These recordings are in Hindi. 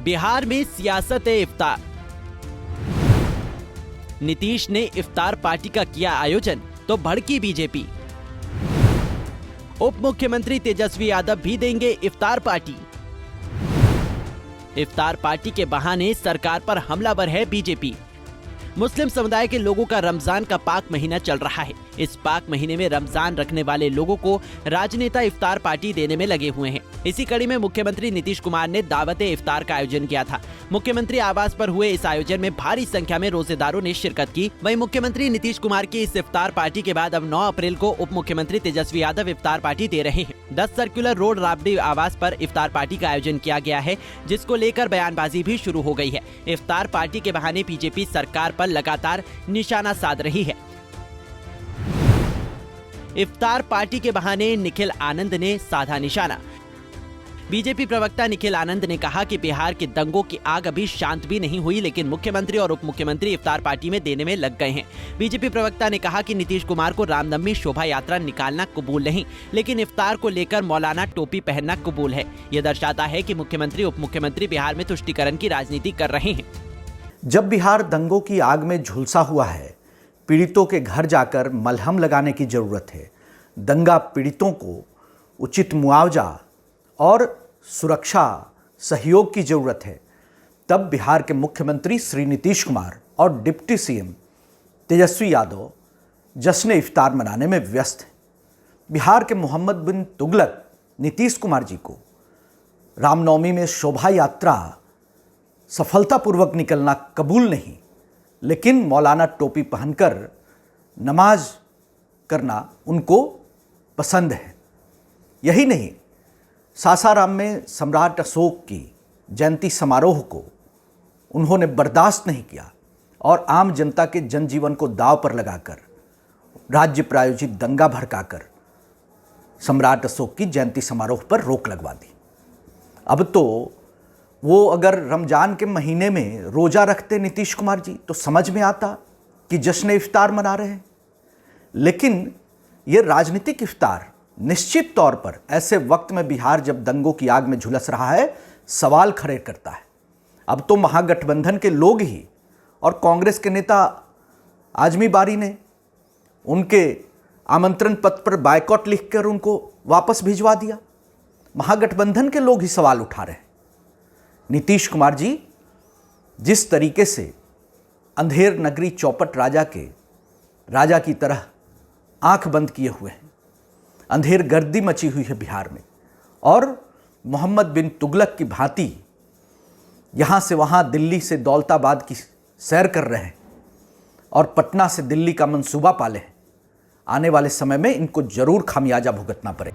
बिहार में सियासत इफ्तार। नीतीश ने इफ्तार पार्टी का किया आयोजन तो भड़की बीजेपी। उप मुख्यमंत्री तेजस्वी यादव भी देंगे इफ्तार पार्टी। इफ्तार पार्टी के बहाने सरकार पर हमलावर है बीजेपी। मुस्लिम समुदाय के लोगों का रमजान का पाक महीना चल रहा है। इस पाक महीने में रमजान रखने वाले लोगों को राजनेता इफ्तार पार्टी देने में लगे हुए हैं। इसी कड़ी में मुख्यमंत्री नीतीश कुमार ने दावते इफ्तार का आयोजन किया था। मुख्यमंत्री आवास पर हुए इस आयोजन में भारी संख्या में रोजेदारों ने शिरकत की। वहीं मुख्यमंत्री नीतीश कुमार की इस इफ्तार पार्टी के बाद अब 9 अप्रैल को उप मुख्यमंत्री तेजस्वी यादव इफ्तार पार्टी दे रहे हैं। 10 सर्कुलर रोड राबड़ी आवास पर इफ्तार पार्टी का आयोजन किया गया है, जिसको लेकर बयानबाजी भी शुरू हो गई है। इफ्तार पार्टी के बहाने बीजेपी सरकार पर लगातार निशाना साध रही है। इफ्तार पार्टी के बहाने निखिल आनंद ने साधा निशाना। बीजेपी प्रवक्ता निखिल आनंद ने कहा कि बिहार के दंगों की आग अभी शांत भी नहीं हुई, लेकिन मुख्यमंत्री और उप मुख्यमंत्री इफ्तार पार्टी में देने में लग गए हैं। बीजेपी प्रवक्ता ने कहा कि नीतीश कुमार को रामनवमी शोभा यात्रा निकालना कबूल नहीं, लेकिन इफ्तार को लेकर मौलाना टोपी पहनना कबूल है। यह दर्शाता है कि मुख्यमंत्री उप मुख्यमंत्री बिहार में तुष्टीकरण की राजनीति कर रहे हैं। जब बिहार दंगों की आग में झुलसा हुआ है, पीड़ितों के घर जाकर मलहम लगाने की जरूरत है। दंगा पीड़ितों को उचित मुआवजा और सुरक्षा सहयोग की जरूरत है। तब बिहार के मुख्यमंत्री श्री नीतीश कुमार और डिप्टी सीएम तेजस्वी यादव जश्न इफ्तार मनाने में व्यस्त हैं। बिहार के मोहम्मद बिन तुगलक नीतीश कुमार जी को रामनवमी में शोभा यात्रा सफलतापूर्वक निकलना कबूल नहीं, लेकिन मौलाना टोपी पहनकर नमाज करना उनको पसंद है। यही नहीं, सासाराम में सम्राट अशोक की जयंती समारोह को उन्होंने बर्दाश्त नहीं किया और आम जनता के जनजीवन को दांव पर लगाकर राज्य प्रायोजित दंगा भड़काकर सम्राट अशोक की जयंती समारोह पर रोक लगवा दी। अब तो वो अगर रमजान के महीने में रोजा रखते नीतीश कुमार जी तो समझ में आता कि जश्न इफ्तार मना रहे हैं, लेकिन ये राजनीतिक इफ्तार निश्चित तौर पर ऐसे वक्त में बिहार जब दंगों की आग में झुलस रहा है सवाल खड़े करता है। अब तो महागठबंधन के लोग ही और कांग्रेस के नेता आजमी बारी ने उनके आमंत्रण पत्र पर बायकॉट लिखकर उनको वापस भिजवा दिया। महागठबंधन के लोग ही सवाल उठा रहे हैं। नीतीश कुमार जी जिस तरीके से अंधेर नगरी चौपट राजा की तरह आंख बंद किए हुए हैं, अंधेर गर्दी मची हुई है बिहार में, और मोहम्मद बिन तुगलक की भांति यहाँ से वहाँ दिल्ली से दौलताबाद की सैर कर रहे हैं और पटना से दिल्ली का मंसूबा पाले हैं। आने वाले समय में इनको जरूर खामियाजा भुगतना पड़े।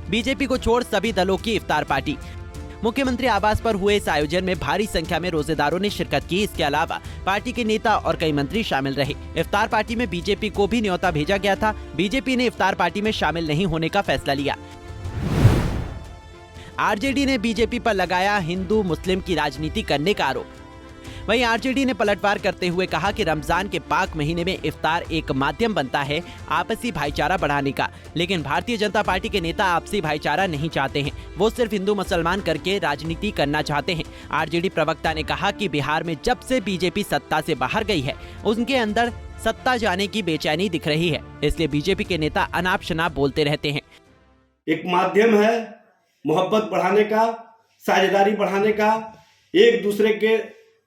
बीजेपी को छोड़ सभी दलों की इफ्तार पार्टी। मुख्यमंत्री आवास पर हुए इस आयोजन में भारी संख्या में रोजेदारों ने शिरकत की। इसके अलावा पार्टी के नेता और कई मंत्री शामिल रहे। इफ्तार पार्टी में बीजेपी को भी न्योता भेजा गया था। बीजेपी ने इफ्तार पार्टी में शामिल नहीं होने का फैसला लिया। आरजेडी ने बीजेपी पर लगाया हिंदू मुस्लिम की राजनीति करने का आरोप। वहीं आरजेडी ने पलटवार करते हुए कहा कि रमजान के पाक महीने में इफ्तार एक माध्यम बनता है आपसी भाईचारा बढ़ाने का, लेकिन भारतीय जनता पार्टी के नेता आपसी भाईचारा नहीं चाहते हैं। वो सिर्फ हिंदू मुसलमान करके राजनीति करना चाहते हैं। आरजेडी प्रवक्ता ने कहा कि बिहार में जब से बीजेपी सत्ता से बाहर गई है, उनके अंदर सत्ता जाने की बेचैनी दिख रही है, इसलिए बीजेपी के नेता अनाप शनाप बोलते रहते हैं। एक माध्यम है मोहब्बत बढ़ाने का, साझेदारी बढ़ाने का, एक दूसरे के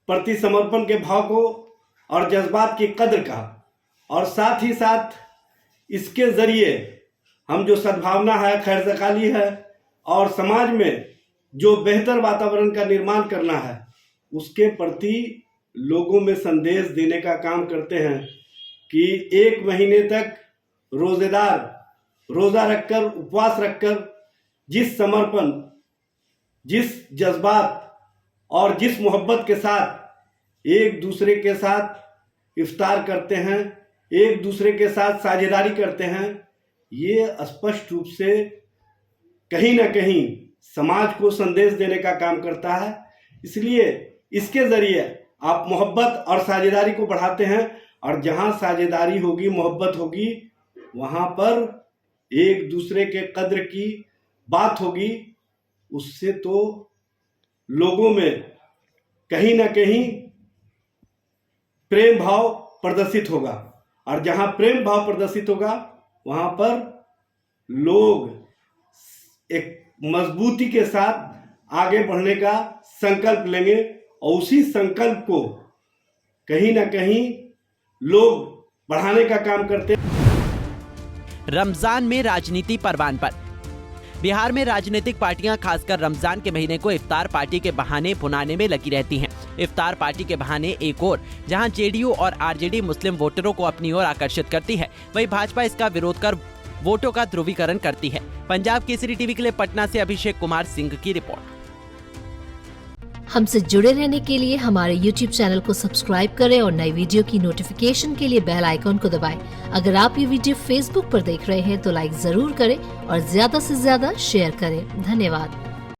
प्रति समर्पण के भाव को और जज्बात की कद्र का, और साथ ही साथ इसके जरिए हम जो सद्भावना है, खैर ज़काली है और समाज में जो बेहतर वातावरण का निर्माण करना है, उसके प्रति लोगों में संदेश देने का काम करते हैं कि एक महीने तक रोजेदार रोज़ा रखकर, उपवास रखकर जिस समर्पण, जिस जज्बात और जिस मोहब्बत के साथ एक दूसरे के साथ इफ्तार करते हैं, एक दूसरे के साथ साझेदारी करते हैं, ये स्पष्ट रूप से कहीं ना कहीं समाज को संदेश देने का काम करता है। इसलिए इसके ज़रिए आप मोहब्बत और साझेदारी को बढ़ाते हैं, और जहाँ साझेदारी होगी, मोहब्बत होगी, वहाँ पर एक दूसरे के कद्र की बात होगी। उससे तो लोगों में कहीं ना कहीं प्रेम भाव प्रदर्शित होगा, और जहां प्रेम भाव प्रदर्शित होगा वहां पर लोग एक मजबूती के साथ आगे बढ़ने का संकल्प लेंगे, और उसी संकल्प को कहीं ना कहीं लोग बढ़ाने का काम करते हैं। रमजान में राजनीति परवान पर। बिहार में राजनीतिक पार्टियां खासकर रमजान के महीने को इफ्तार पार्टी के बहाने भुनाने में लगी रहती हैं। इफ्तार पार्टी के बहाने एक और जहां जेडीयू और आरजेडी मुस्लिम वोटरों को अपनी ओर आकर्षित करती है, वहीं भाजपा इसका विरोध कर वोटों का ध्रुवीकरण करती है। पंजाब केसरी टीवी के लिए पटना से अभिषेक कुमार सिंह की रिपोर्ट। हमसे जुड़े रहने के लिए हमारे YouTube चैनल को सब्सक्राइब करें और नई वीडियो की नोटिफिकेशन के लिए बेल आइकॉन को दबाएं। अगर आप ये वीडियो Facebook पर देख रहे हैं तो लाइक जरूर करें और ज्यादा से ज्यादा शेयर करें। धन्यवाद।